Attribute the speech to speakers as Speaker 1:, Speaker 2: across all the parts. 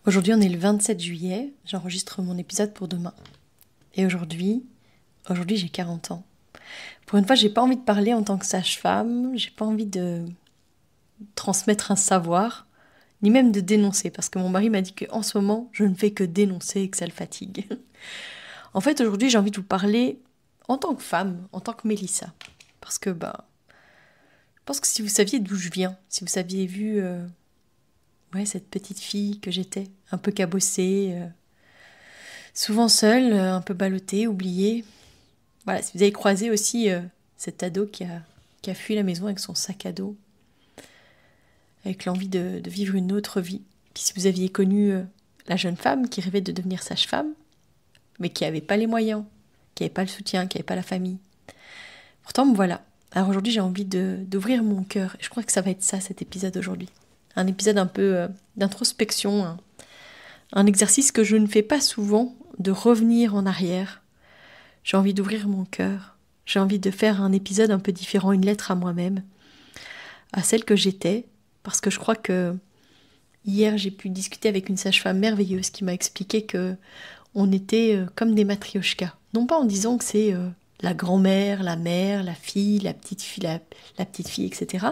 Speaker 1: Aujourd'hui, on est le 27 juillet, j'enregistre mon épisode pour demain. Et aujourd'hui, j'ai 40 ans. Pour une fois, j'ai pas envie de parler en tant que sage-femme, j'ai pas envie de transmettre un savoir, ni même de dénoncer, parce que mon mari m'a dit qu'en ce moment, je ne fais que dénoncer et que ça le fatigue. En fait, aujourd'hui, j'ai envie de vous parler en tant que femme, en tant que Mélissa. Parce que, je pense que si vous saviez d'où je viens, si vous aviez vu cette petite fille que j'étais, un peu cabossée, souvent seule, un peu ballottée, oubliée. Voilà, si vous avez croisé aussi cet ado qui a fui la maison avec son sac à dos, avec l'envie de vivre une autre vie. Puis si vous aviez connu la jeune femme qui rêvait de devenir sage-femme, mais qui n'avait pas les moyens, qui n'avait pas le soutien, qui n'avait pas la famille. Pourtant, voilà. Alors aujourd'hui, j'ai envie d'ouvrir mon cœur. Et je crois que ça va être ça, cet épisode aujourd'hui. Un épisode un peu d'introspection, un exercice que je ne fais pas souvent, de revenir en arrière. J'ai envie d'ouvrir mon cœur. J'ai envie de faire un épisode un peu différent, une lettre à moi-même, à celle que j'étais, parce que je crois que hier, j'ai pu discuter avec une sage-femme merveilleuse qui m'a expliqué que on était comme des matrioshkas. Non pas en disant que c'est la grand-mère, la mère, la fille, la petite fille, etc.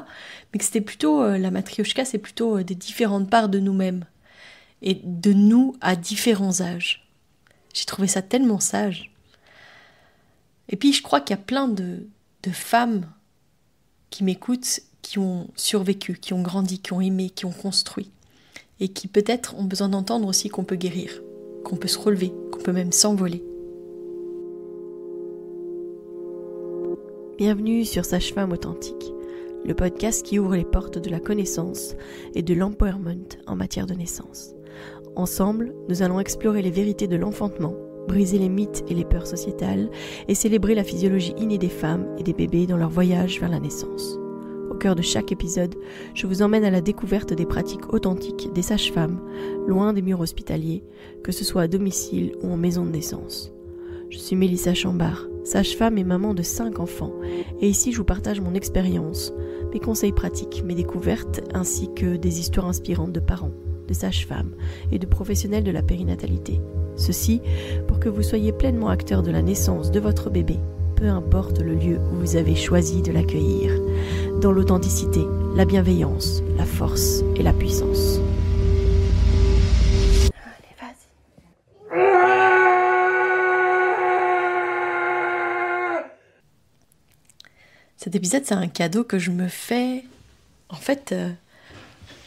Speaker 1: Mais que c'était plutôt, la matrioshka, c'est plutôt des différentes parts de nous-mêmes. Et de nous à différents âges. J'ai trouvé ça tellement sage. Et puis je crois qu'il y a plein de femmes qui m'écoutent, qui ont survécu, qui ont grandi, qui ont aimé, qui ont construit. Et qui peut-être ont besoin d'entendre aussi qu'on peut guérir, qu'on peut se relever, qu'on peut même s'envoler. Bienvenue sur Sage-Femme Authentique, le podcast qui ouvre les portes de la connaissance et de l'empowerment en matière de naissance. Ensemble, nous allons explorer les vérités de l'enfantement, briser les mythes et les peurs sociétales et célébrer la physiologie innée des femmes et des bébés dans leur voyage vers la naissance. Au cœur de chaque épisode, je vous emmène à la découverte des pratiques authentiques des sages-femmes, loin des murs hospitaliers, que ce soit à domicile ou en maison de naissance. Je suis Mélissa Chambard, sage-femme et maman de 5 enfants, et ici je vous partage mon expérience, mes conseils pratiques, mes découvertes, ainsi que des histoires inspirantes de parents, de sages-femmes et de professionnels de la périnatalité. Ceci pour que vous soyez pleinement acteur de la naissance de votre bébé, peu importe le lieu où vous avez choisi de l'accueillir, dans l'authenticité, la bienveillance, la force et la puissance. Allez, vas-y. Cet épisode, c'est un cadeau que je me fais, en fait,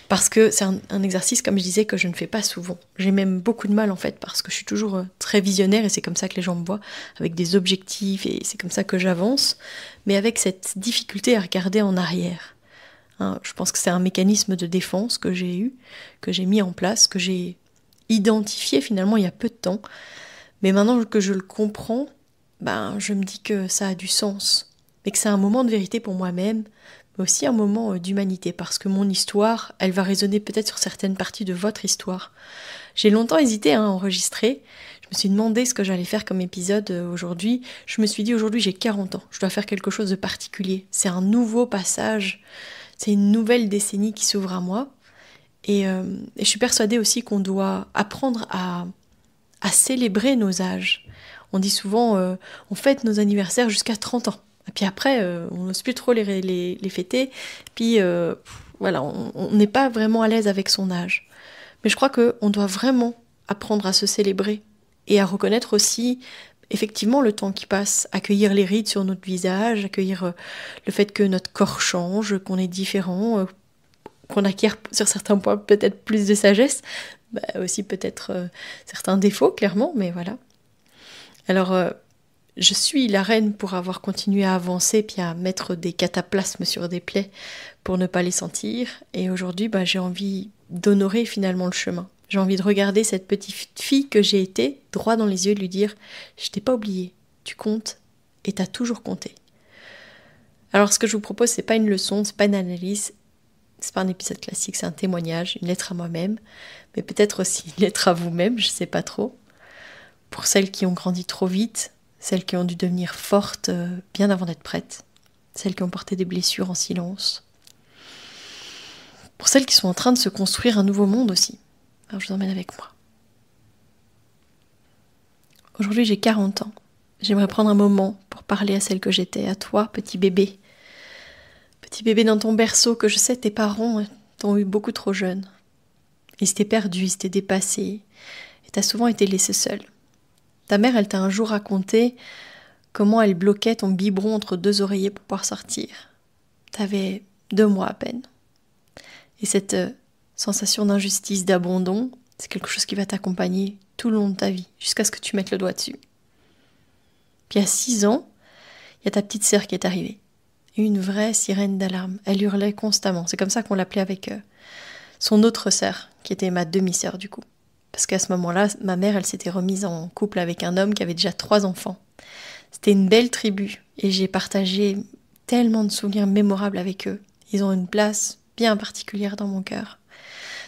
Speaker 1: parce que c'est un exercice, comme je disais, que je ne fais pas souvent. J'ai même beaucoup de mal, en fait, parce que je suis toujours très visionnaire, et c'est comme ça que les gens me voient, avec des objectifs, et c'est comme ça que j'avance, mais avec cette difficulté à regarder en arrière. Je pense que c'est un mécanisme de défense que j'ai eu, que j'ai mis en place, que j'ai identifié finalement il y a peu de temps, mais maintenant que je le comprends, je me dis que ça a du sens, mais que c'est un moment de vérité pour moi-même, mais aussi un moment d'humanité, parce que mon histoire, elle va résonner peut-être sur certaines parties de votre histoire. J'ai longtemps hésité à enregistrer, je me suis demandé ce que j'allais faire comme épisode aujourd'hui. Je me suis dit, aujourd'hui j'ai 40 ans, je dois faire quelque chose de particulier. C'est un nouveau passage, c'est une nouvelle décennie qui s'ouvre à moi. Et je suis persuadée aussi qu'on doit apprendre à célébrer nos âges. On dit souvent, on fête nos anniversaires jusqu'à 30 ans. Et puis après, on n'ose plus trop les fêter. Puis on n'est pas vraiment à l'aise avec son âge. Mais je crois qu'on doit vraiment apprendre à se célébrer et à reconnaître aussi, effectivement, le temps qui passe, accueillir les rides sur notre visage, accueillir le fait que notre corps change, qu'on est différent, qu'on acquiert sur certains points peut-être plus de sagesse, aussi peut-être certains défauts, clairement, mais voilà. Alors, je suis la reine pour avoir continué à avancer puis à mettre des cataplasmes sur des plaies pour ne pas les sentir. Et aujourd'hui, j'ai envie d'honorer finalement le chemin. J'ai envie de regarder cette petite fille que j'ai été droit dans les yeux et de lui dire « Je t'ai pas oublié, tu comptes et t'as toujours compté ». Alors ce que je vous propose, c'est pas une leçon, c'est pas une analyse, c'est pas un épisode classique, c'est un témoignage, une lettre à moi-même, mais peut-être aussi une lettre à vous-même, je sais pas trop. Pour celles qui ont grandi trop vite, celles qui ont dû devenir fortes bien avant d'être prêtes, celles qui ont porté des blessures en silence, pour celles qui sont en train de se construire un nouveau monde aussi, Alors je vous emmène avec moi. Aujourd'hui, j'ai 40 ans. J'aimerais prendre un moment pour parler à celle que j'étais, à toi, petit bébé. Petit bébé dans ton berceau que je sais tes parents t'ont eu beaucoup trop jeune. Ils s'étaient perdus, ils s'étaient dépassés, et t'as souvent été laissé seul. Ta mère, elle t'a un jour raconté comment elle bloquait ton biberon entre deux oreillers pour pouvoir sortir. T'avais 2 mois à peine. Et cette sensation d'injustice, d'abandon, c'est quelque chose qui va t'accompagner tout le long de ta vie, jusqu'à ce que tu mettes le doigt dessus. Puis à 6 ans, il y a ta petite sœur qui est arrivée. Une vraie sirène d'alarme. Elle hurlait constamment. C'est comme ça qu'on l'appelait avec son autre sœur, qui était ma demi-sœur du coup. Parce qu'à ce moment-là, ma mère, elle s'était remise en couple avec un homme qui avait déjà 3 enfants. C'était une belle tribu et j'ai partagé tellement de souvenirs mémorables avec eux. Ils ont une place bien particulière dans mon cœur.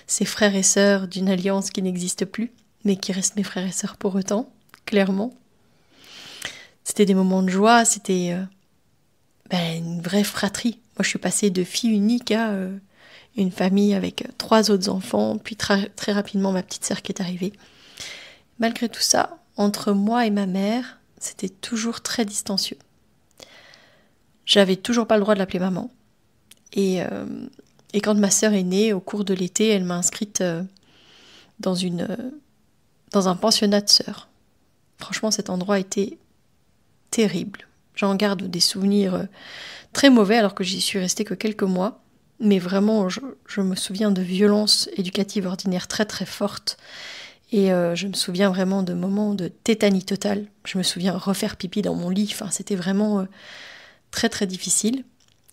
Speaker 1: Ces frères et sœurs d'une alliance qui n'existe plus, mais qui restent mes frères et sœurs pour autant, clairement. C'était des moments de joie, c'était une vraie fratrie. Moi, je suis passée de fille unique à une famille avec 3 autres enfants, puis très rapidement ma petite sœur qui est arrivée. Malgré tout ça, entre moi et ma mère, c'était toujours très distancieux. J'avais toujours pas le droit de l'appeler maman. Et quand ma sœur est née, au cours de l'été, elle m'a inscrite dans un pensionnat de sœurs. Franchement, cet endroit était terrible. J'en garde des souvenirs très mauvais alors que j'y suis restée que quelques mois. Mais vraiment, je me souviens de violences éducatives ordinaires très très fortes. Et je me souviens vraiment de moments de tétanie totale. Je me souviens refaire pipi dans mon lit. Enfin, c'était vraiment très très difficile.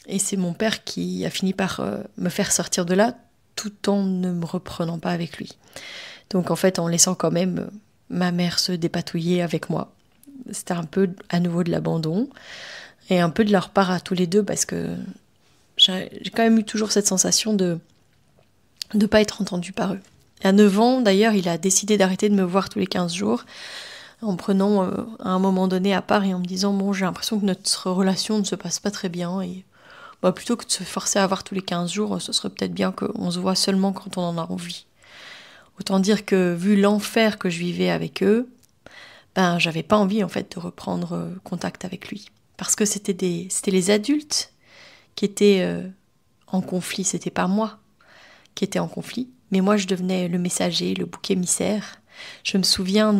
Speaker 1: Et c'est mon père qui a fini par me faire sortir de là tout en ne me reprenant pas avec lui. Donc en fait, en laissant quand même ma mère se dépatouiller avec moi. C'était un peu à nouveau de l'abandon et un peu de leur part à tous les deux parce que j'ai quand même eu toujours cette sensation de ne pas être entendue par eux. À 9 ans, d'ailleurs, il a décidé d'arrêter de me voir tous les 15 jours en me prenant à un moment donné à part et en me disant « Bon, j'ai l'impression que notre relation ne se passe pas très bien et plutôt que de se forcer à voir tous les 15 jours, ce serait peut-être bien qu'on se voit seulement quand on en a envie. » Autant dire que vu l'enfer que je vivais avec eux, j'avais pas envie en fait de reprendre contact avec lui. Parce que c'était les adultes qui étaient en conflit, c'était pas moi qui étais en conflit, mais moi je devenais le messager, le bouc émissaire. Je me souviens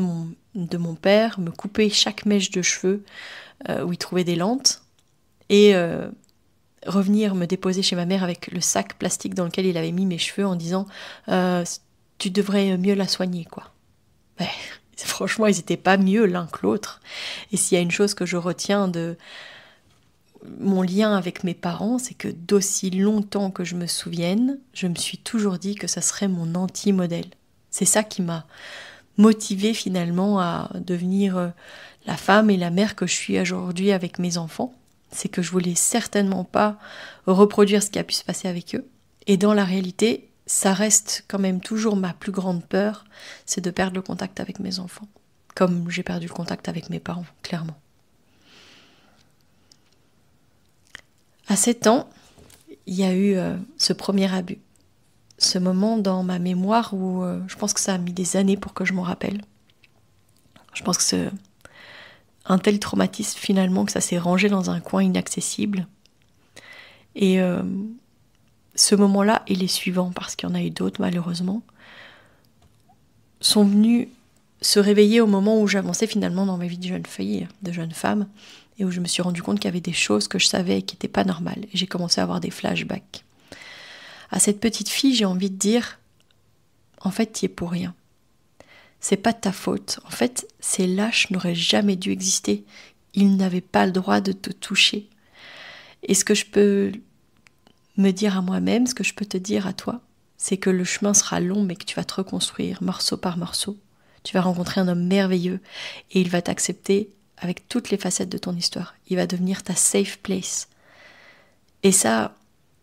Speaker 1: de mon père me couper chaque mèche de cheveux où il trouvait des lentes et revenir me déposer chez ma mère avec le sac plastique dans lequel il avait mis mes cheveux en disant tu devrais mieux la soigner quoi. Ouais, franchement ils étaient pas mieux l'un que l'autre. Et s'il y a une chose que je retiens de mon lien avec mes parents, c'est que d'aussi longtemps que je me souvienne, je me suis toujours dit que ça serait mon anti-modèle. C'est ça qui m'a motivée finalement à devenir la femme et la mère que je suis aujourd'hui avec mes enfants. C'est que je voulais certainement pas reproduire ce qui a pu se passer avec eux. Et dans la réalité, ça reste quand même toujours ma plus grande peur, c'est de perdre le contact avec mes enfants. Comme j'ai perdu le contact avec mes parents, clairement. À 7 ans, il y a eu ce premier abus. Ce moment dans ma mémoire où je pense que ça a mis des années pour que je m'en rappelle. Je pense que c'est un tel traumatisme finalement que ça s'est rangé dans un coin inaccessible. Et ce moment-là et les suivants, parce qu'il y en a eu d'autres malheureusement, sont venus se réveiller au moment où j'avançais finalement dans ma vie de jeune fille, de jeune femme, et où je me suis rendu compte qu'il y avait des choses que je savais qui n'étaient pas normales. Et j'ai commencé à avoir des flashbacks. À cette petite fille, j'ai envie de dire, en fait, tu y es pour rien. C'est pas de ta faute. En fait, ces lâches n'auraient jamais dû exister. Ils n'avaient pas le droit de te toucher. Et ce que je peux me dire à moi-même, ce que je peux te dire à toi, c'est que le chemin sera long, mais que tu vas te reconstruire morceau par morceau. Tu vas rencontrer un homme merveilleux et il va t'accepter avec toutes les facettes de ton histoire. Il va devenir ta safe place. Et ça,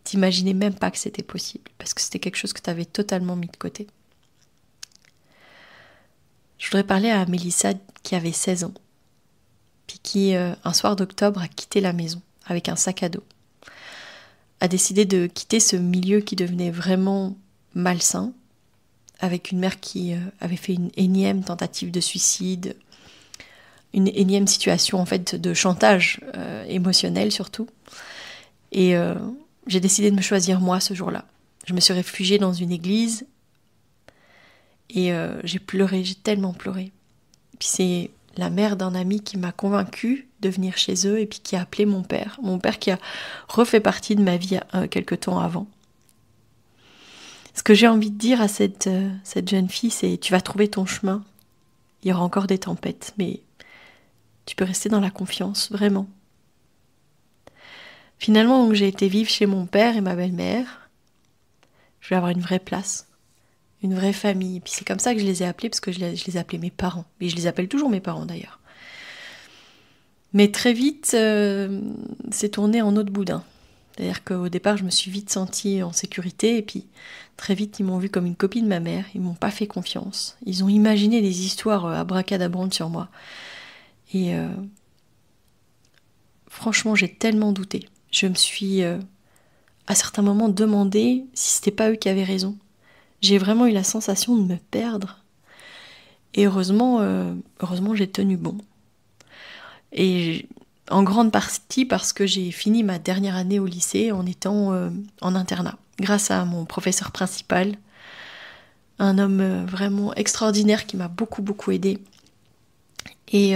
Speaker 1: t'imaginais même pas que c'était possible, parce que c'était quelque chose que tu avais totalement mis de côté. Je voudrais parler à Mélissa qui avait 16 ans, puis qui, un soir d'octobre, a quitté la maison avec un sac à dos. A décidé de quitter ce milieu qui devenait vraiment malsain, avec une mère qui avait fait une énième tentative de suicide, une énième situation en fait de chantage émotionnel surtout. Et j'ai décidé de me choisir moi ce jour-là. Je me suis réfugiée dans une église et j'ai pleuré, j'ai tellement pleuré. Puis c'est la mère d'un ami qui m'a convaincue de venir chez eux et puis qui a appelé mon père. Mon père qui a refait partie de ma vie quelque temps avant. Ce que j'ai envie de dire à cette jeune fille, c'est tu vas trouver ton chemin. Il y aura encore des tempêtes, mais tu peux rester dans la confiance, vraiment. Finalement, donc, j'ai été vivre chez mon père et ma belle-mère. Je vais avoir une vraie place, une vraie famille. Et puis c'est comme ça que je les ai appelés, parce que je les appelais mes parents. Et je les appelle toujours mes parents d'ailleurs. Mais très vite, c'est tourné en eau de boudin. C'est-à-dire qu'au départ, je me suis vite sentie en sécurité, et puis très vite, ils m'ont vue comme une copine de ma mère, ils m'ont pas fait confiance. Ils ont imaginé des histoires abracadabrantes sur moi. Et franchement, j'ai tellement douté. Je me suis, à certains moments, demandé si c'était pas eux qui avaient raison. J'ai vraiment eu la sensation de me perdre. Et heureusement, j'ai tenu bon. Et en grande partie parce que j'ai fini ma dernière année au lycée en étant en internat. Grâce à mon professeur principal, un homme vraiment extraordinaire qui m'a beaucoup aidée et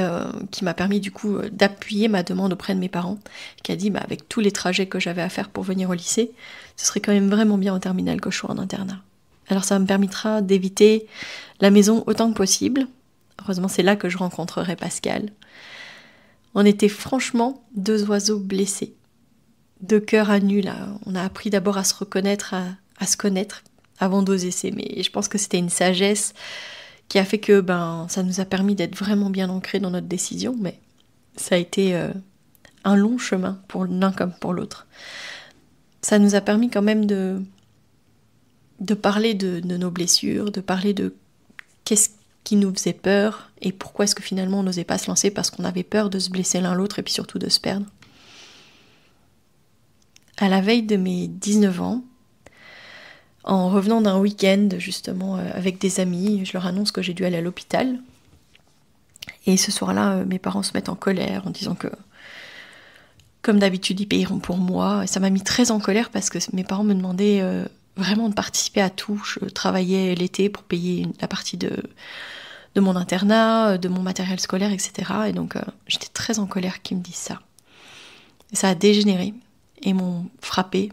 Speaker 1: qui m'a permis du coup d'appuyer ma demande auprès de mes parents, qui a dit avec tous les trajets que j'avais à faire pour venir au lycée, ce serait quand même vraiment bien en terminale que je sois en internat. Alors ça me permettra d'éviter la maison autant que possible. Heureusement, c'est là que je rencontrerai Pascal. On était franchement deux oiseaux blessés, deux cœurs à nu là. On a appris d'abord à se reconnaître, à se connaître avant d'oser s'aimer. Et je pense que c'était une sagesse qui a fait que ça nous a permis d'être vraiment bien ancrés dans notre décision, mais ça a été un long chemin pour l'un comme pour l'autre. Ça nous a permis quand même de parler de nos blessures, de parler de qu'est-ce qui nous faisait peur et pourquoi est-ce que finalement on n'osait pas se lancer, parce qu'on avait peur de se blesser l'un l'autre et puis surtout de se perdre. À la veille de mes 19 ans, en revenant d'un week-end justement avec des amis, je leur annonce que j'ai dû aller à l'hôpital. Et ce soir-là, mes parents se mettent en colère en disant que, comme d'habitude, ils payeront pour moi. Et ça m'a mis très en colère parce que mes parents me demandaient vraiment de participer à tout. Je travaillais l'été pour payer la partie de mon internat, de mon matériel scolaire, etc. Et donc j'étais très en colère qu'ils me disent ça. Et ça a dégénéré et m'ont frappé.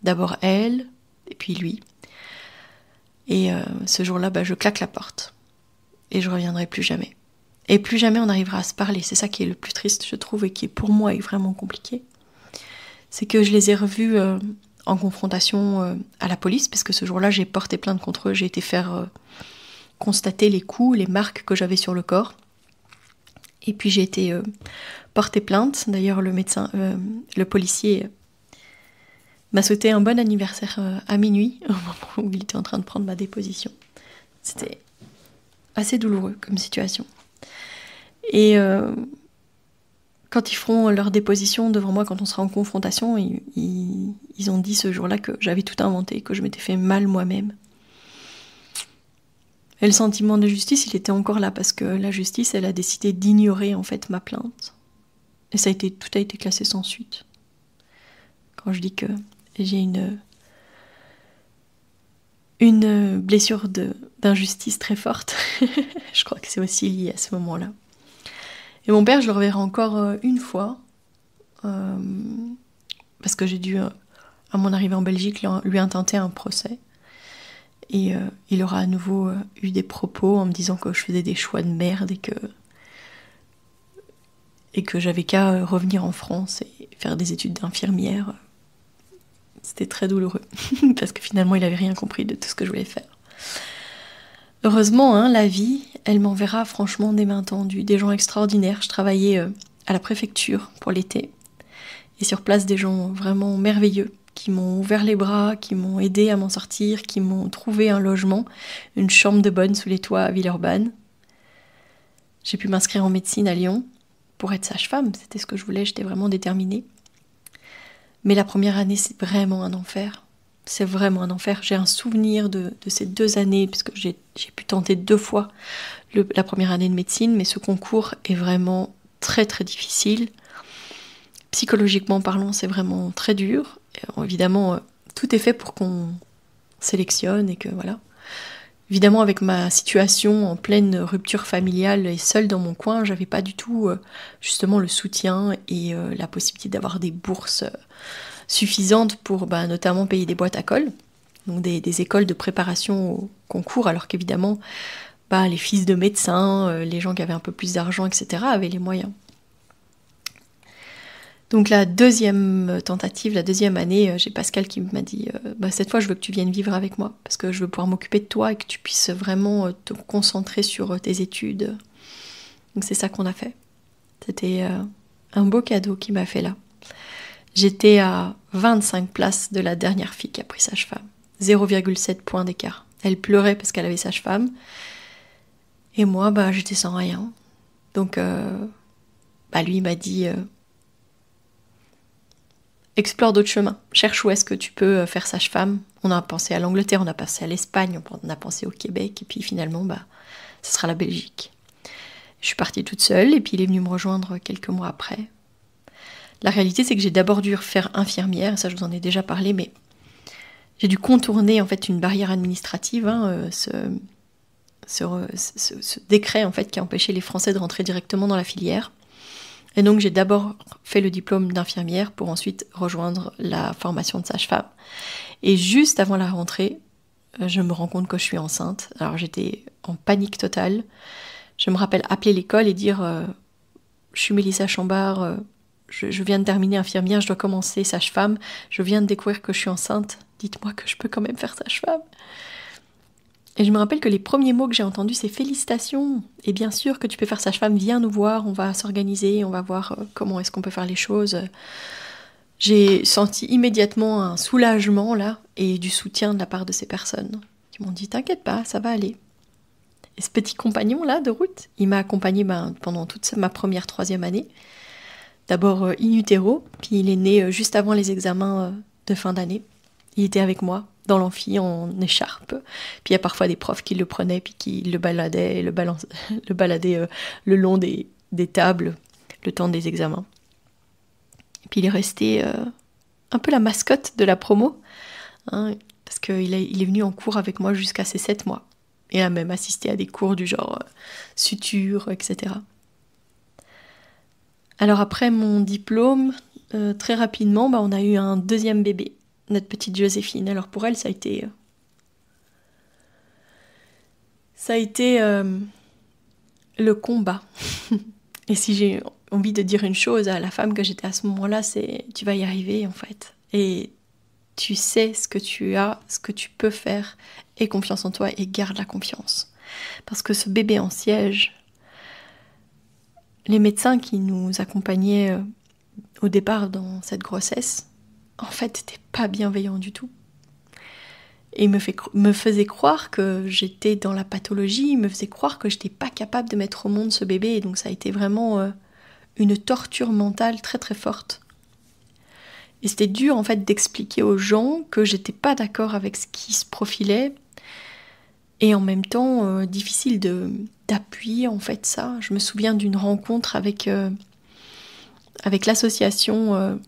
Speaker 1: D'abord elle, et puis lui. Et ce jour-là, je claque la porte. Et je reviendrai plus jamais. Et plus jamais on arrivera à se parler. C'est ça qui est le plus triste, je trouve, et qui pour moi est vraiment compliqué. C'est que je les ai revus en confrontation à la police, parce que ce jour-là, j'ai porté plainte contre eux. J'ai été faire constater les coups, les marques que j'avais sur le corps. Et puis j'ai été porter plainte. D'ailleurs, le policier m'a souhaité un bon anniversaire à minuit, au moment où il était en train de prendre ma déposition. C'était assez douloureux comme situation. Et quand ils feront leur déposition devant moi, quand on sera en confrontation, ils ont dit ce jour-là que j'avais tout inventé, que je m'étais fait mal moi-même. Et le sentiment de justice, il était encore là, parce que la justice, elle a décidé d'ignorer en fait ma plainte. Et tout a été classé sans suite. Quand je dis que j'ai une blessure d'injustice très forte, je crois que c'est aussi lié à ce moment-là. Et mon père, je le reverrai encore une fois, parce que j'ai dû, à mon arrivée en Belgique, lui intenter un procès. Et il aura à nouveau eu des propos en me disant que je faisais des choix de merde et que j'avais qu'à revenir en France et faire des études d'infirmière. C'était très douloureux, parce que finalement, il n'avait rien compris de tout ce que je voulais faire. Heureusement, la vie, elle m'enverra franchement des mains tendues, des gens extraordinaires. Je travaillais à la préfecture pour l'été, et sur place, des gens vraiment merveilleux, qui m'ont ouvert les bras, qui m'ont aidé à m'en sortir, qui m'ont trouvé un logement, une chambre de bonne sous les toits à Villeurbanne. J'ai pu m'inscrire en médecine à Lyon pour être sage-femme, c'était ce que je voulais, j'étais vraiment déterminée. Mais la première année, c'est vraiment un enfer. C'est vraiment un enfer. J'ai un souvenir de ces 2 années, puisque j'ai pu tenter 2 fois la première année de médecine, mais ce concours est vraiment très très difficile. Psychologiquement parlant, c'est vraiment très dur. Et, évidemment, tout est fait pour qu'on sélectionne et que voilà. Évidemment, avec ma situation en pleine rupture familiale et seule dans mon coin, j'avais pas du tout justement le soutien et la possibilité d'avoir des bourses suffisantes pour notamment payer des boîtes à colle, donc des écoles de préparation au concours, alors qu'évidemment, les fils de médecins, les gens qui avaient un peu plus d'argent, etc., avaient les moyens. Donc la deuxième tentative, la deuxième année, j'ai Pascal qui m'a dit cette fois je veux que tu viennes vivre avec moi parce que je veux pouvoir m'occuper de toi et que tu puisses vraiment te concentrer sur tes études. Donc c'est ça qu'on a fait. C'était un beau cadeau qu'il m'a fait là. J'étais à 25 places de la dernière fille qui a pris sage-femme. 0,7 points d'écart. Elle pleurait parce qu'elle avait sage-femme. Et moi, j'étais sans rien. Donc lui il m'a dit... explore d'autres chemins. Cherche où est-ce que tu peux faire sage-femme. On a pensé à l'Angleterre, on a pensé à l'Espagne, on a pensé au Québec, et puis finalement, ce sera la Belgique. Je suis partie toute seule, et puis il est venu me rejoindre quelques mois après. La réalité, c'est que j'ai d'abord dû faire infirmière, ça je vous en ai déjà parlé, mais j'ai dû contourner en fait une barrière administrative, ce décret en fait qui a empêché les Français de rentrer directement dans la filière. Et donc j'ai d'abord fait le diplôme d'infirmière pour ensuite rejoindre la formation de sage-femme. Et juste avant la rentrée, je me rends compte que je suis enceinte. Alors j'étais en panique totale. Je me rappelle appeler l'école et dire je suis Mélissa Chambard, je viens de terminer infirmière, je dois commencer sage-femme, je viens de découvrir que je suis enceinte, dites-moi que je peux quand même faire sage-femme. Et je me rappelle que les premiers mots que j'ai entendus, c'est félicitations. Et bien sûr que tu peux faire sage-femme, viens nous voir, on va s'organiser, on va voir comment est-ce qu'on peut faire les choses. J'ai senti immédiatement un soulagement là et du soutien de la part de ces personnes qui m'ont dit t'inquiète pas, ça va aller. Et ce petit compagnon là de route, il m'a accompagné pendant toute ma première 3e année. D'abord in utero, puis il est né juste avant les examens de fin d'année. Il était avec moi dans l'amphi en écharpe. Puis il y a parfois des profs qui le prenaient puis qui le baladaient, le baladaient le long des tables le temps des examens. Et puis il est resté un peu la mascotte de la promo, parce qu'il est venu en cours avec moi jusqu'à ses 7 mois. Il a même assisté à des cours du genre suture, etc. Alors après mon diplôme, très rapidement, on a eu un 2e bébé, notre petite Joséphine. Alors pour elle, ça a été le combat. Et si j'ai envie de dire une chose à la femme que j'étais à ce moment-là, c'est tu vas y arriver en fait. Et tu sais ce que tu as, ce que tu peux faire, aie confiance en toi et garde la confiance. Parce que ce bébé en siège, les médecins qui nous accompagnaient au départ dans cette grossesse, en fait, n'étaient pas bienveillants du tout. Et me faisaient croire que j'étais dans la pathologie, me faisaient croire que j'étais pas capable de mettre au monde ce bébé. Et donc ça a été vraiment une torture mentale très très forte. Et c'était dur en fait d'expliquer aux gens que j'étais pas d'accord avec ce qui se profilait. Et en même temps, difficile d'appuyer en fait ça. Je me souviens d'une rencontre avec l'association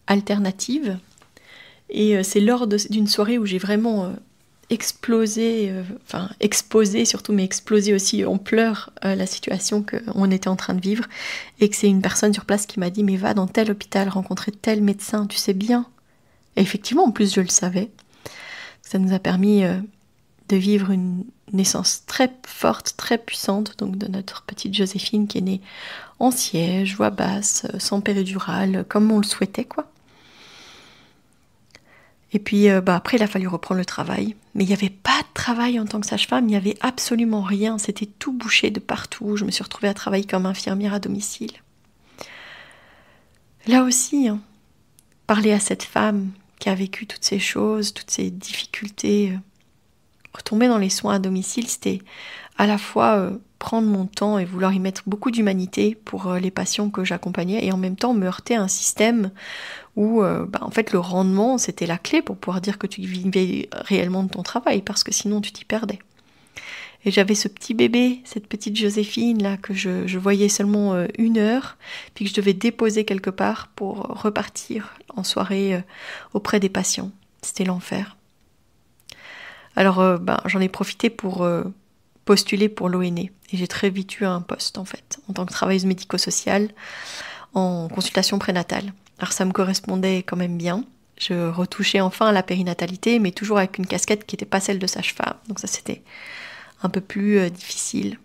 Speaker 1: alternative. Et c'est lors d'une soirée où j'ai vraiment exposé surtout, mais explosé aussi en pleurs la situation qu'on était en train de vivre. Et que c'est une personne sur place qui m'a dit « Mais va dans tel hôpital rencontrer tel médecin, tu sais bien ». Et effectivement, en plus, je le savais. Ça nous a permis de vivre une naissance très forte, très puissante, donc de notre petite Joséphine qui est née en siège, voix basse, sans péridurale, comme on le souhaitait, quoi. Et puis après, il a fallu reprendre le travail. Mais il n'y avait pas de travail en tant que sage-femme, il n'y avait absolument rien. C'était tout bouché de partout. Je me suis retrouvée à travailler comme infirmière à domicile. Là aussi, parler à cette femme qui a vécu toutes ces choses, toutes ces difficultés, retomber dans les soins à domicile, c'était à la fois prendre mon temps et vouloir y mettre beaucoup d'humanité pour les patients que j'accompagnais, et en même temps me heurter à un système où en fait le rendement c'était la clé pour pouvoir dire que tu vivais réellement de ton travail, parce que sinon tu t'y perdais. Et j'avais ce petit bébé, cette petite Joséphine là que je voyais seulement 1 heure, puis que je devais déposer quelque part pour repartir en soirée auprès des patients. C'était l'enfer. Alors j'en ai profité pour postuler pour l'ONE, et j'ai très vite eu un poste en fait, en tant que travailleuse médico-sociale en consultation prénatale. Alors ça me correspondait quand même bien. Je retouchais enfin à la périnatalité, mais toujours avec une casquette qui n'était pas celle de sage-femme. Donc ça c'était un peu plus difficile.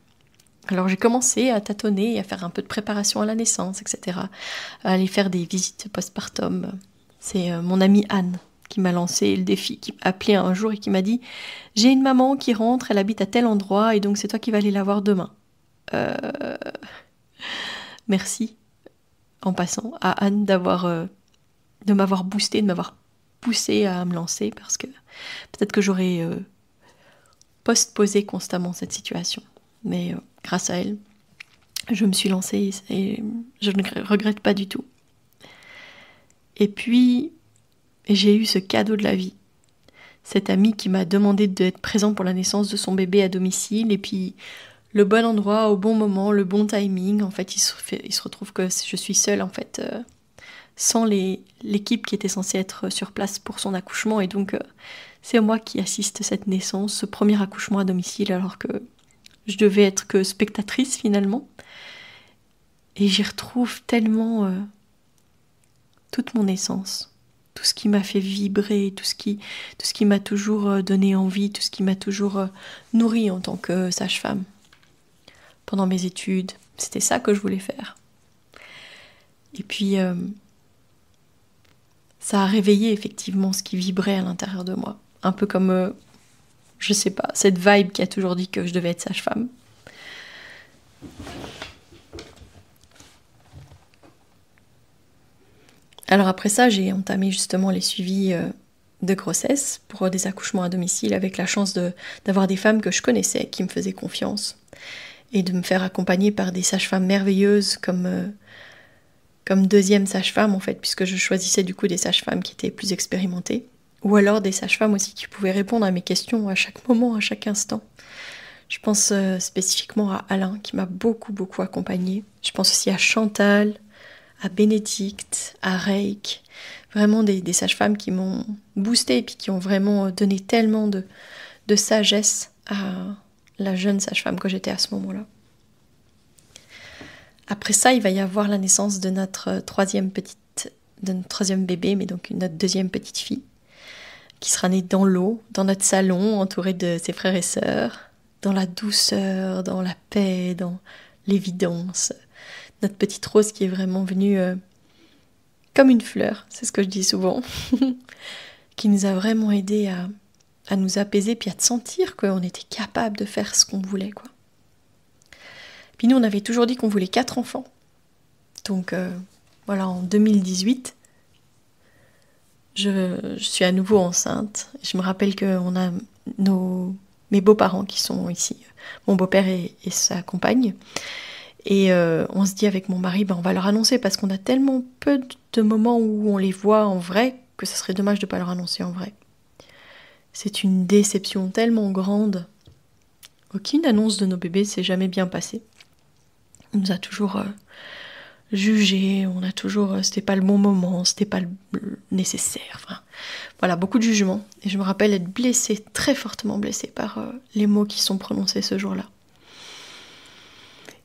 Speaker 1: Alors j'ai commencé à tâtonner, à faire un peu de préparation à la naissance, etc. À aller faire des visites postpartum. C'est mon amie Anne qui m'a lancé le défi, qui m'a appelé un jour et qui m'a dit « J'ai une maman qui rentre, elle habite à tel endroit, et donc c'est toi qui vas aller la voir demain. » Merci, en passant, à Anne de m'avoir boosté, de m'avoir poussé à me lancer, parce que peut-être que j'aurais postposé constamment cette situation. Mais grâce à elle, je me suis lancée et je ne regrette pas du tout. Et puis, j'ai eu ce cadeau de la vie. Cette amie qui m'a demandé d'être présente pour la naissance de son bébé à domicile, et puis le bon endroit, au bon moment, le bon timing. En fait, il se retrouve que je suis seule, en fait, sans l'équipe qui était censée être sur place pour son accouchement, et donc c'est moi qui assiste cette naissance, ce premier accouchement à domicile, alors que je devais être que spectatrice finalement. Et j'y retrouve tellement toute mon essence, tout ce qui m'a fait vibrer, tout ce qui m'a toujours donné envie, tout ce qui m'a toujours nourrie en tant que sage-femme. Pendant mes études, c'était ça que je voulais faire. Et puis, ça a réveillé effectivement ce qui vibrait à l'intérieur de moi. Un peu comme, je sais pas, cette vibe qui a toujours dit que je devais être sage-femme. Alors après ça, j'ai entamé justement les suivis de grossesse pour des accouchements à domicile, avec la chance d'avoir des femmes que je connaissais, qui me faisaient confiance, et de me faire accompagner par des sages-femmes merveilleuses comme deuxième sage-femme en fait, puisque je choisissais du coup des sages-femmes qui étaient plus expérimentées, ou alors des sages-femmes aussi qui pouvaient répondre à mes questions à chaque moment, à chaque instant. Je pense spécifiquement à Alain qui m'a beaucoup accompagnée. Je pense aussi à Chantal, à Bénédicte, à Reik, vraiment des sages-femmes qui m'ont boostée et puis qui ont vraiment donné tellement de sagesse à la jeune sage-femme que j'étais à ce moment-là. Après ça, il va y avoir la naissance de notre troisième bébé, mais donc notre deuxième petite fille, qui sera née dans l'eau, dans notre salon, entourée de ses frères et sœurs, dans la douceur, dans la paix, dans l'évidence. Notre petite Rose qui est vraiment venue comme une fleur, c'est ce que je dis souvent, qui nous a vraiment aidé à nous apaiser, puis à te sentir qu'on était capable de faire ce qu'on voulait, quoi. Puis nous, on avait toujours dit qu'on voulait 4 enfants. Donc voilà, en 2018, je suis à nouveau enceinte. Je me rappelle qu'on a mes beaux-parents qui sont ici, mon beau-père et sa compagne. Et on se dit avec mon mari, on va leur annoncer, parce qu'on a tellement peu de moments où on les voit en vrai que ce serait dommage de ne pas leur annoncer en vrai. C'est une déception tellement grande. Aucune annonce de nos bébés s'est jamais bien passée. On nous a toujours jugé, c'était pas le bon moment, c'était pas le nécessaire. Enfin, voilà, beaucoup de jugements. Et je me rappelle être blessée, très fortement blessée par les mots qui sont prononcés ce jour-là.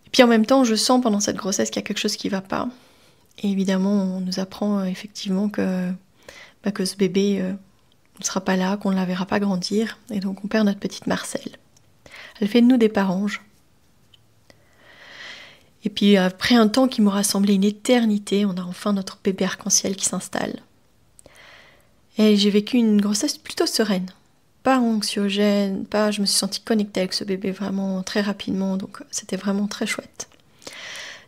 Speaker 1: Et puis en même temps, je sens pendant cette grossesse qu'il y a quelque chose qui va pas. Et évidemment, on nous apprend effectivement que ce bébé ne sera pas là, qu'on ne la verra pas grandir. Et donc on perd notre petite Marcelle. Elle fait de nous des paranges. Et puis après un temps qui m'aura semblé une éternité, on a enfin notre bébé arc-en-ciel qui s'installe. Et j'ai vécu une grossesse plutôt sereine. Pas anxiogène, je me suis sentie connectée avec ce bébé vraiment très rapidement, donc c'était vraiment très chouette.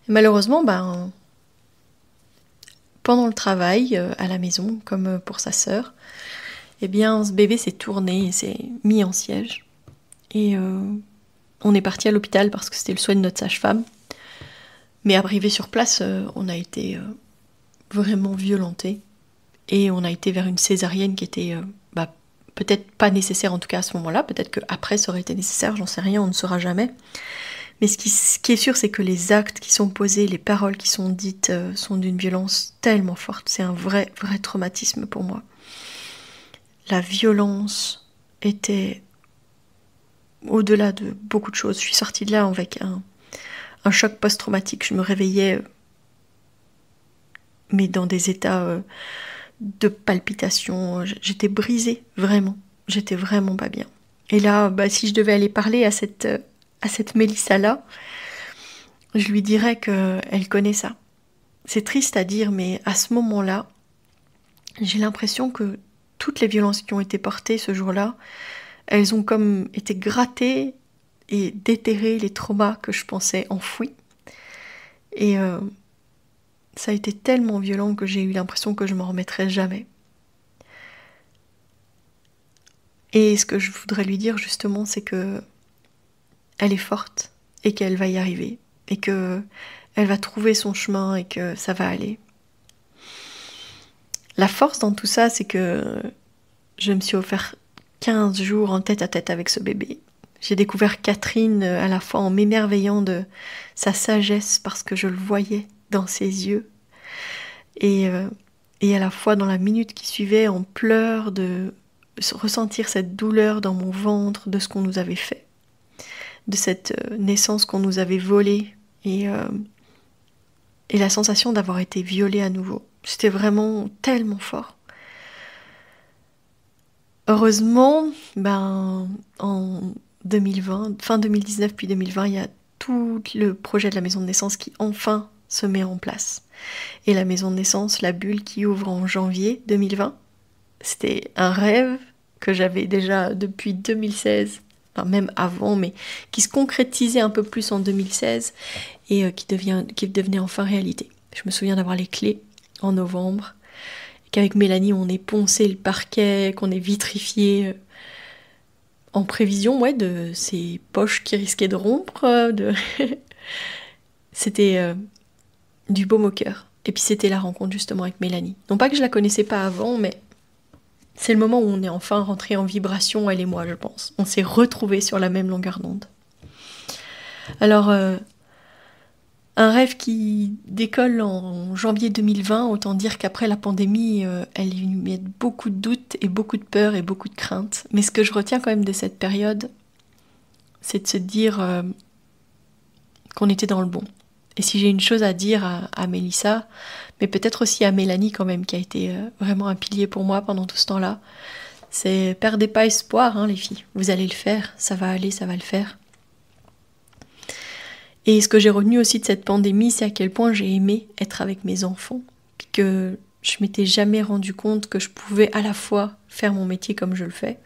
Speaker 1: Et malheureusement, pendant le travail, à la maison, comme pour sa sœur, ce bébé s'est tourné et s'est mis en siège. Et On est parti à l'hôpital parce que c'était le souhait de notre sage-femme. Mais arrivé sur place, on a été vraiment violentés. Et on a été vers une césarienne qui était peut-être pas nécessaire en tout cas à ce moment-là. Peut-être qu'après ça aurait été nécessaire, j'en sais rien, on ne saura jamais. Mais ce qui est sûr, c'est que les actes qui sont posés, les paroles qui sont dites sont d'une violence tellement forte. C'est un vrai traumatisme pour moi. La violence était au-delà de beaucoup de choses. Je suis sortie de là avec un choc post-traumatique. Je me réveillais, mais dans des états de palpitations. J'étais brisée, vraiment. J'étais vraiment pas bien. Et là, si je devais aller parler à cette Mélissa-là, je lui dirais qu'elle connaît ça. C'est triste à dire, mais à ce moment-là, j'ai l'impression que toutes les violences qui ont été portées ce jour-là, elles ont comme été grattées et déterré les traumas que je pensais enfouis. Et ça a été tellement violent que j'ai eu l'impression que je m'en remettrais jamais. Et ce que je voudrais lui dire justement, c'est que elle est forte et qu'elle va y arriver et que elle va trouver son chemin et que ça va aller. La force dans tout ça, c'est que je me suis offert 15 jours en tête à tête avec ce bébé. J'ai découvert Catherine à la fois en m'émerveillant de sa sagesse parce que je le voyais dans ses yeux et à la fois dans la minute qui suivait en pleurs de ressentir cette douleur dans mon ventre de ce qu'on nous avait fait, de cette naissance qu'on nous avait volée et la sensation d'avoir été violée à nouveau. C'était vraiment tellement fort. Heureusement, en 2020, fin 2019 puis 2020, il y a tout le projet de la maison de naissance qui enfin se met en place. Et la maison de naissance, la bulle qui ouvre en janvier 2020, c'était un rêve que j'avais déjà depuis 2016, enfin même avant, mais qui se concrétisait un peu plus en 2016 et qui devenait enfin réalité. Je me souviens d'avoir les clés en novembre, qu'avec Mélanie on ait poncé le parquet, qu'on ait vitrifié en prévision de ces poches qui risquaient de rompre. C'était du baume au cœur. Et puis c'était la rencontre justement avec Mélanie. Non pas que je la connaissais pas avant, mais c'est le moment où on est enfin rentré en vibration, elle et moi, je pense. On s'est retrouvés sur la même longueur d'onde. Alors, un rêve qui décolle en janvier 2020, autant dire qu'après la pandémie, elle lui met beaucoup de doutes et beaucoup de peurs et beaucoup de craintes. Mais ce que je retiens quand même de cette période, c'est de se dire qu'on était dans le bon. Et si j'ai une chose à dire à Mélissa, mais peut-être aussi à Mélanie quand même, qui a été vraiment un pilier pour moi pendant tout ce temps-là, c'est perdez pas espoir, les filles. Vous allez le faire, ça va aller, ça va le faire. Et ce que j'ai retenu aussi de cette pandémie, c'est à quel point j'ai aimé être avec mes enfants, puis que je m'étais jamais rendu compte que je pouvais à la fois faire mon métier comme je le fais,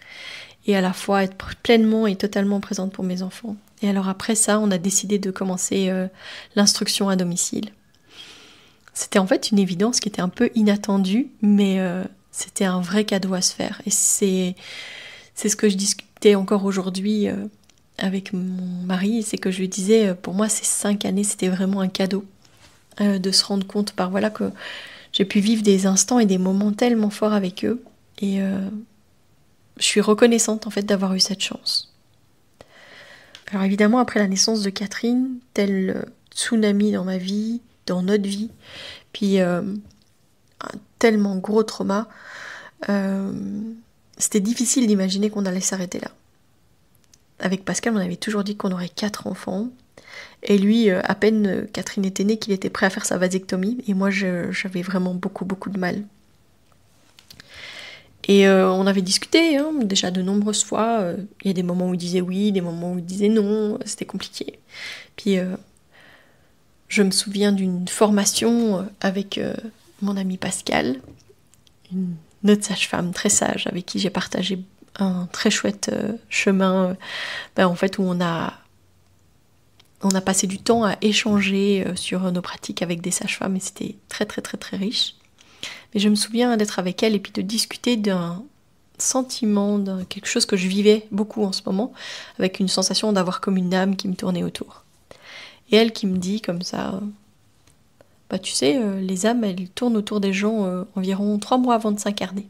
Speaker 1: et à la fois être pleinement et totalement présente pour mes enfants. Et alors après ça, on a décidé de commencer l'instruction à domicile. C'était en fait une évidence qui était un peu inattendue, mais c'était un vrai cadeau à se faire. Et c'est ce que je discutais encore aujourd'hui avec mon mari, c'est que je lui disais, pour moi ces 5 années, c'était vraiment un cadeau de se rendre compte que j'ai pu vivre des instants et des moments tellement forts avec eux. Et je suis reconnaissante en fait d'avoir eu cette chance. Alors évidemment, après la naissance de Catherine, tel tsunami dans ma vie, dans notre vie, puis un tellement gros trauma, c'était difficile d'imaginer qu'on allait s'arrêter là. Avec Pascal, on avait toujours dit qu'on aurait 4 enfants, et lui, à peine Catherine était née, qu'il était prêt à faire sa vasectomie, et moi j'avais vraiment beaucoup de mal. Et on avait discuté déjà de nombreuses fois. Il y a des moments où il disait oui, des moments où il disait non. C'était compliqué. Puis je me souviens d'une formation avec mon ami Pascal, une autre sage-femme très sage avec qui j'ai partagé un très chouette chemin. En fait, où on a passé du temps à échanger sur nos pratiques avec des sages-femmes et c'était très riche. Mais je me souviens d'être avec elle et puis de discuter sentiment, quelque chose que je vivais beaucoup en ce moment, avec une sensation d'avoir comme une âme qui me tournait autour. Et elle qui me dit comme ça, bah tu sais, les âmes, elles tournent autour des gens environ 3 mois avant de s'incarner.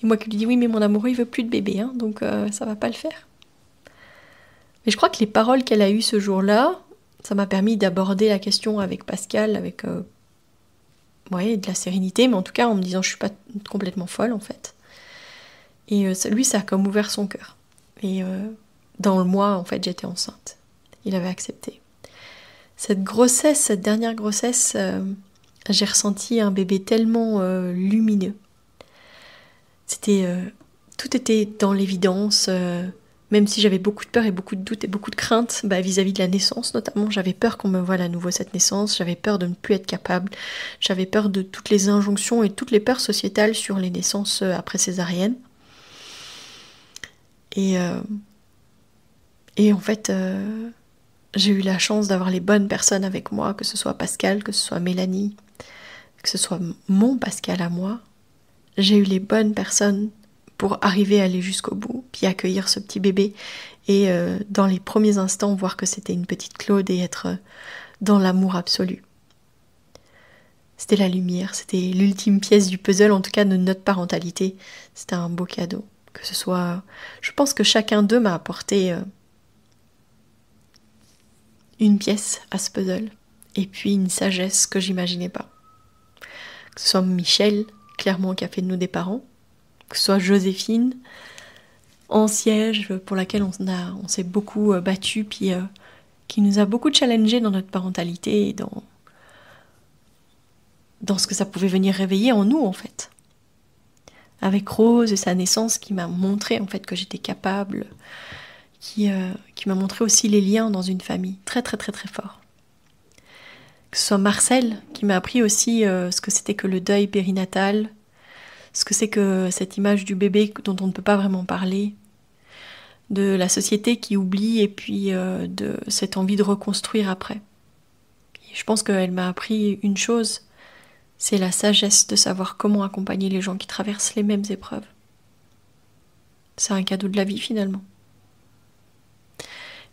Speaker 1: Et moi qui lui dis, oui, mais mon amoureux, il veut plus de bébé, hein, donc ça va pas le faire. Mais je crois que les paroles qu'elle a eues ce jour-là, ça m'a permis d'aborder la question avec Pascal, avec ouais, de la sérénité, mais en tout cas en me disant, je suis pas complètement folle en fait. Et lui, ça a comme ouvert son cœur. Et dans le mois, en fait, j'étais enceinte. Il avait accepté. Cette grossesse, cette dernière grossesse, j'ai ressenti un bébé tellement lumineux. C'était, tout était dans l'évidence, même si j'avais beaucoup de peur et beaucoup de doutes et beaucoup de craintes vis-à-vis de la naissance notamment. J'avais peur qu'on me voie à nouveau cette naissance, j'avais peur de ne plus être capable, j'avais peur de toutes les injonctions et toutes les peurs sociétales sur les naissances après césarienne. Et en fait, j'ai eu la chance d'avoir les bonnes personnes avec moi, que ce soit Pascal, que ce soit Mélanie, que ce soit mon Pascal à moi. J'ai eu les bonnes personnes pour arriver à aller jusqu'au bout, puis accueillir ce petit bébé et dans les premiers instants voir que c'était une petite Claude et être dans l'amour absolu. C'était la lumière, c'était l'ultime pièce du puzzle, en tout cas de notre parentalité. C'était un beau cadeau. Que ce soit... Je pense que chacun d'eux m'a apporté une pièce à ce puzzle et puis une sagesse que j'imaginais pas. Que ce soit Michel, clairement qui a fait de nous des parents, que ce soit Joséphine, en siège, pour laquelle on s'est beaucoup battu, puis qui nous a beaucoup challengé dans notre parentalité et dans ce que ça pouvait venir réveiller en nous en fait. Avec Rose et sa naissance qui m'a montré en fait que j'étais capable, qui m'a montré aussi les liens dans une famille, très très très très fort. Que ce soit Marcel qui m'a appris aussi ce que c'était que le deuil périnatal, ce que c'est que cette image du bébé dont on ne peut pas vraiment parler, de la société qui oublie et puis de cette envie de reconstruire après. Et je pense qu'elle m'a appris une chose, c'est la sagesse de savoir comment accompagner les gens qui traversent les mêmes épreuves. C'est un cadeau de la vie finalement.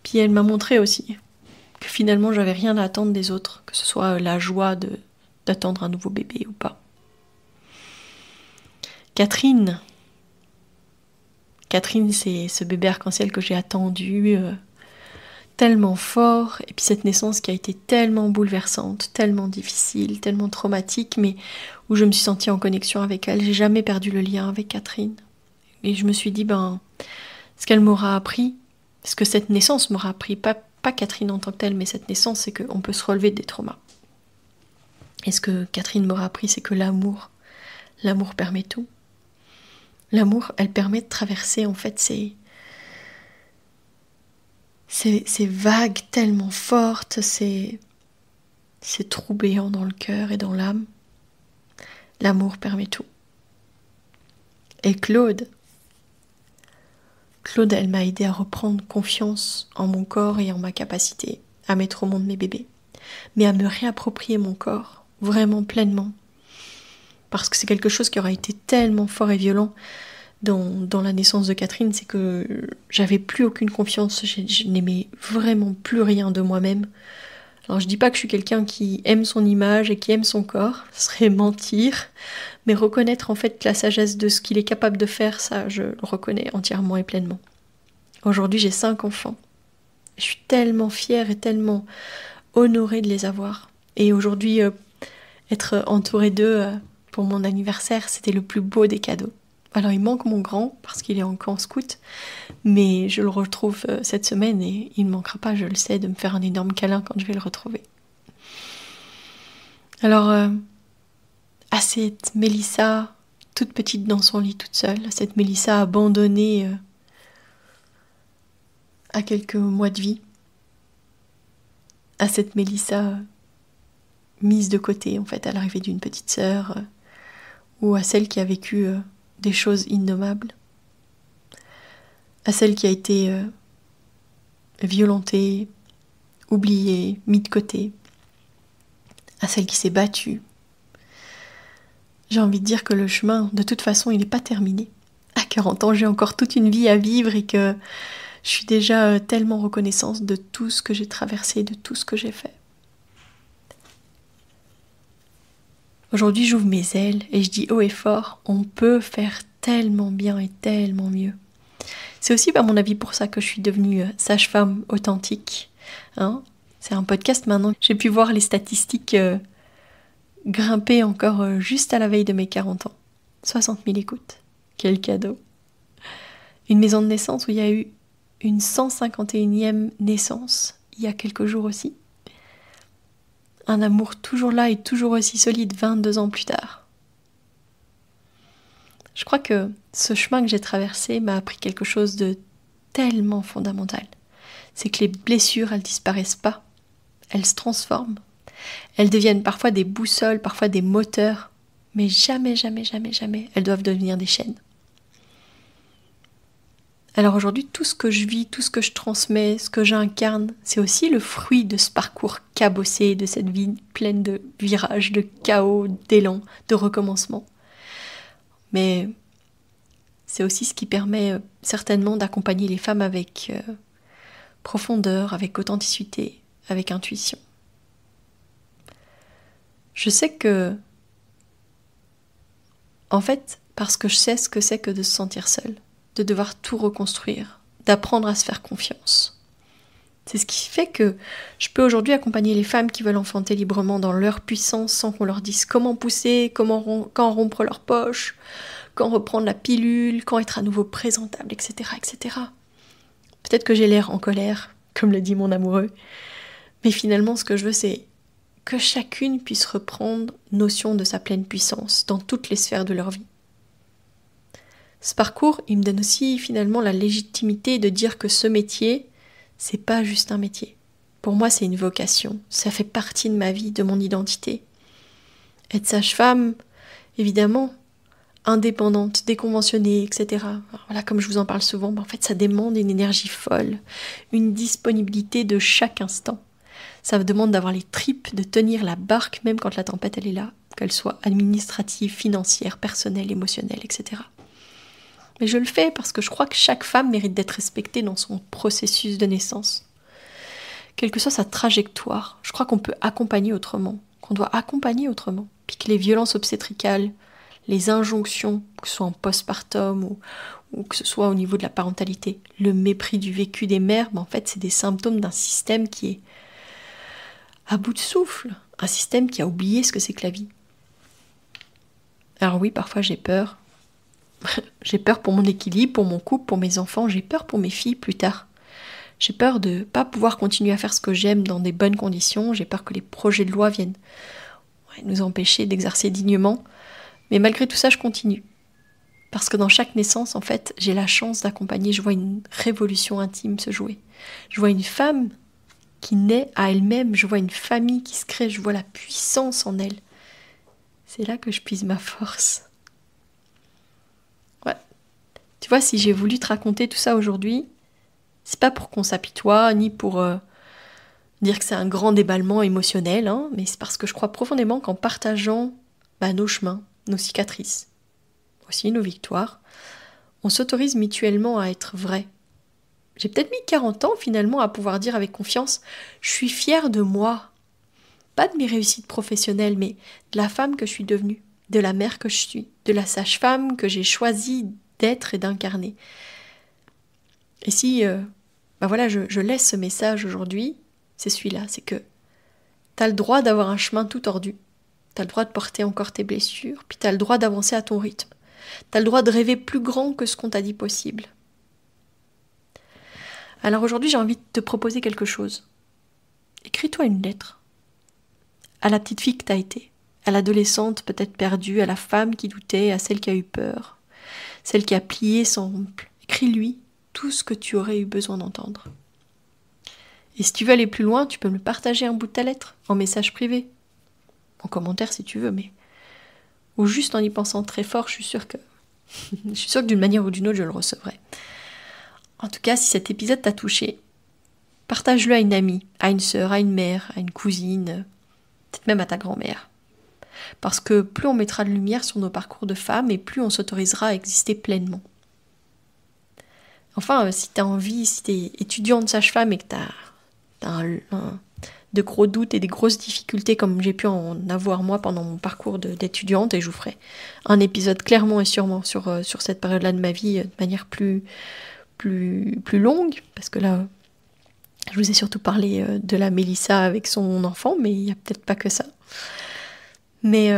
Speaker 1: Puis elle m'a montré aussi que finalement j'avais rien à attendre des autres, que ce soit la joie d'attendre un nouveau bébé ou pas. Catherine, c'est ce bébé arc-en-ciel que j'ai attendu tellement fort, et puis cette naissance qui a été tellement bouleversante, tellement difficile, tellement traumatique, mais où je me suis sentie en connexion avec elle. J'ai jamais perdu le lien avec Catherine. Et je me suis dit, ce qu'elle m'aura appris, ce que cette naissance m'aura appris, pas Catherine en tant que telle, mais cette naissance, c'est qu'on peut se relever des traumas. Et ce que Catherine m'aura appris, c'est que l'amour permet tout. L'amour, elle permet de traverser en fait ces vagues tellement fortes, ces trous béants dans le cœur et dans l'âme. L'amour permet tout. Et Claude, elle m'a aidé à reprendre confiance en mon corps et en ma capacité à mettre au monde mes bébés, mais à me réapproprier mon corps, vraiment pleinement. Parce que c'est quelque chose qui aura été tellement fort et violent dans la naissance de Catherine, c'est que j'avais plus aucune confiance, je n'aimais vraiment plus rien de moi-même. Alors je dis pas que je suis quelqu'un qui aime son image et qui aime son corps, ce serait mentir, mais reconnaître en fait la sagesse de ce qu'il est capable de faire, ça je le reconnais entièrement et pleinement. Aujourd'hui j'ai 5 enfants, je suis tellement fière et tellement honorée de les avoir. Et aujourd'hui, être entourée d'eux pour mon anniversaire, c'était le plus beau des cadeaux. Alors il manque mon grand, parce qu'il est en camp scout, mais je le retrouve cette semaine et il ne manquera pas, je le sais, de me faire un énorme câlin quand je vais le retrouver. Alors, à cette Mélissa, toute petite dans son lit toute seule, à cette Mélissa abandonnée à quelques mois de vie, à cette Mélissa mise de côté en fait à l'arrivée d'une petite sœur, ou à celle qui a vécu des choses innommables, à celle qui a été violentée, oubliée, mise de côté, à celle qui s'est battue. J'ai envie de dire que le chemin, de toute façon, il n'est pas terminé. 40 ans, j'ai encore toute une vie à vivre et que je suis déjà tellement reconnaissante de tout ce que j'ai traversé, de tout ce que j'ai fait. Aujourd'hui, j'ouvre mes ailes et je dis haut et fort, on peut faire tellement bien et tellement mieux. C'est aussi, à mon avis, pour ça que je suis devenue sage-femme authentique. Hein, c'est un podcast maintenant. J'ai pu voir les statistiques grimper encore juste à la veille de mes 40 ans. 60 000 écoutes. Quel cadeau. Une maison de naissance où il y a eu une 151e naissance il y a quelques jours aussi. Un amour toujours là et toujours aussi solide 22 ans plus tard. Je crois que ce chemin que j'ai traversé m'a appris quelque chose de tellement fondamental. C'est que les blessures, elles disparaissent pas. Elles se transforment. Elles deviennent parfois des boussoles, parfois des moteurs. Mais jamais, jamais, jamais, jamais, elles doivent devenir des chaînes. Alors aujourd'hui, tout ce que je vis, tout ce que je transmets, ce que j'incarne, c'est aussi le fruit de ce parcours cabossé, de cette vie pleine de virages, de chaos, d'élan, de recommencement. Mais c'est aussi ce qui permet certainement d'accompagner les femmes avec profondeur, avec authenticité, avec intuition. Je sais que, en fait, parce que je sais ce que c'est que de se sentir seule, de devoir tout reconstruire, d'apprendre à se faire confiance. C'est ce qui fait que je peux aujourd'hui accompagner les femmes qui veulent enfanter librement dans leur puissance sans qu'on leur dise comment pousser, quand rompre leur poche, quand reprendre la pilule, quand être à nouveau présentable, etc., etc. Peut-être que j'ai l'air en colère, comme le dit mon amoureux, mais finalement ce que je veux c'est que chacune puisse reprendre notion de sa pleine puissance dans toutes les sphères de leur vie. Ce parcours, il me donne aussi finalement la légitimité de dire que ce métier, c'est pas juste un métier. Pour moi, c'est une vocation. Ça fait partie de ma vie, de mon identité. Être sage-femme, évidemment, indépendante, déconventionnée, etc. Alors voilà, comme je vous en parle souvent, en fait, ça demande une énergie folle, une disponibilité de chaque instant. Ça demande d'avoir les tripes, de tenir la barque, même quand la tempête, elle est là, qu'elle soit administrative, financière, personnelle, émotionnelle, etc. Mais je le fais parce que je crois que chaque femme mérite d'être respectée dans son processus de naissance. Quelle que soit sa trajectoire, je crois qu'on peut accompagner autrement, qu'on doit accompagner autrement. Puis que les violences obstétricales, les injonctions, que ce soit en postpartum ou que ce soit au niveau de la parentalité, le mépris du vécu des mères, en fait, c'est des symptômes d'un système qui est à bout de souffle, un système qui a oublié ce que c'est que la vie. Alors oui, parfois j'ai peur. J'ai peur pour mon équilibre, pour mon couple, pour mes enfants, j'ai peur pour mes filles plus tard. J'ai peur de ne pas pouvoir continuer à faire ce que j'aime dans des bonnes conditions, j'ai peur que les projets de loi viennent nous empêcher d'exercer dignement. Mais malgré tout ça, je continue. Parce que dans chaque naissance, en fait, j'ai la chance d'accompagner, je vois une révolution intime se jouer. Je vois une femme qui naît à elle-même, je vois une famille qui se crée, je vois la puissance en elle. C'est là que je puise ma force. Ouais. Tu vois, si j'ai voulu te raconter tout ça aujourd'hui, c'est pas pour qu'on s'apitoie, ni pour dire que c'est un grand déballement émotionnel, hein, mais c'est parce que je crois profondément qu'en partageant nos chemins, nos cicatrices, aussi nos victoires, on s'autorise mutuellement à être vrai. J'ai peut-être mis 40 ans finalement à pouvoir dire avec confiance « je suis fière de moi ». Pas de mes réussites professionnelles, mais de la femme que je suis devenue, de la mère que je suis, de la sage-femme que j'ai choisi d'être et d'incarner. Et si je laisse ce message aujourd'hui, c'est celui-là, c'est que t'as le droit d'avoir un chemin tout tordu, t'as le droit de porter encore tes blessures, puis t'as le droit d'avancer à ton rythme, t'as le droit de rêver plus grand que ce qu'on t'a dit possible. Alors aujourd'hui, j'ai envie de te proposer quelque chose. Écris-toi une lettre. À la petite fille que t'as été, à l'adolescente peut-être perdue, à la femme qui doutait, à celle qui a eu peur, celle qui a plié sans rompre. Écris-lui tout ce que tu aurais eu besoin d'entendre. Et si tu veux aller plus loin, tu peux me partager un bout de ta lettre, en message privé. En commentaire si tu veux, mais... Ou juste en y pensant très fort, je suis sûre que d'une manière ou d'une autre, je le recevrai. En tout cas, si cet épisode t'a touché, partage-le à une amie, à une sœur, à une mère, à une cousine, peut-être même à ta grand-mère. Parce que plus on mettra de lumière sur nos parcours de femmes, et plus on s'autorisera à exister pleinement. Enfin, si tu as envie, si tu es étudiante sage-femme et que tu as de gros doutes et des grosses difficultés comme j'ai pu en avoir moi pendant mon parcours d'étudiante, et je vous ferai un épisode clairement et sûrement sur cette période-là de ma vie de manière plus longue, parce que là, je vous ai surtout parlé de la Mélissa avec son enfant, mais il n'y a peut-être pas que ça. Mais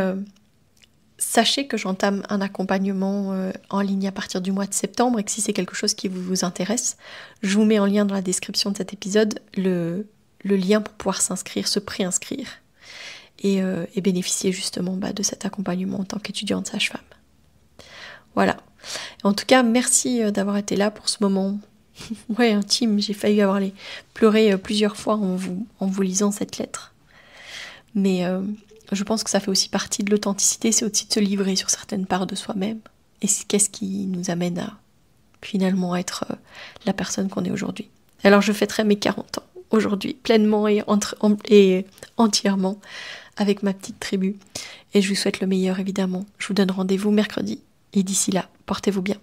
Speaker 1: sachez que j'entame un accompagnement en ligne à partir du mois de septembre, et que si c'est quelque chose qui vous intéresse, je vous mets en lien dans la description de cet épisode le lien pour pouvoir s'inscrire, se préinscrire et bénéficier justement de cet accompagnement en tant qu'étudiante sage-femme. Voilà. En tout cas, merci d'avoir été là pour ce moment intime. J'ai failli pleurer plusieurs fois en vous lisant cette lettre. Mais je pense que ça fait aussi partie de l'authenticité, c'est aussi de se livrer sur certaines parts de soi-même. Et qu'est-ce qui nous amène à finalement être la personne qu'on est aujourd'hui. Alors je fêterai mes 40 ans aujourd'hui, pleinement et entièrement avec ma petite tribu. Et je vous souhaite le meilleur évidemment. Je vous donne rendez-vous mercredi. Et d'ici là, portez-vous bien.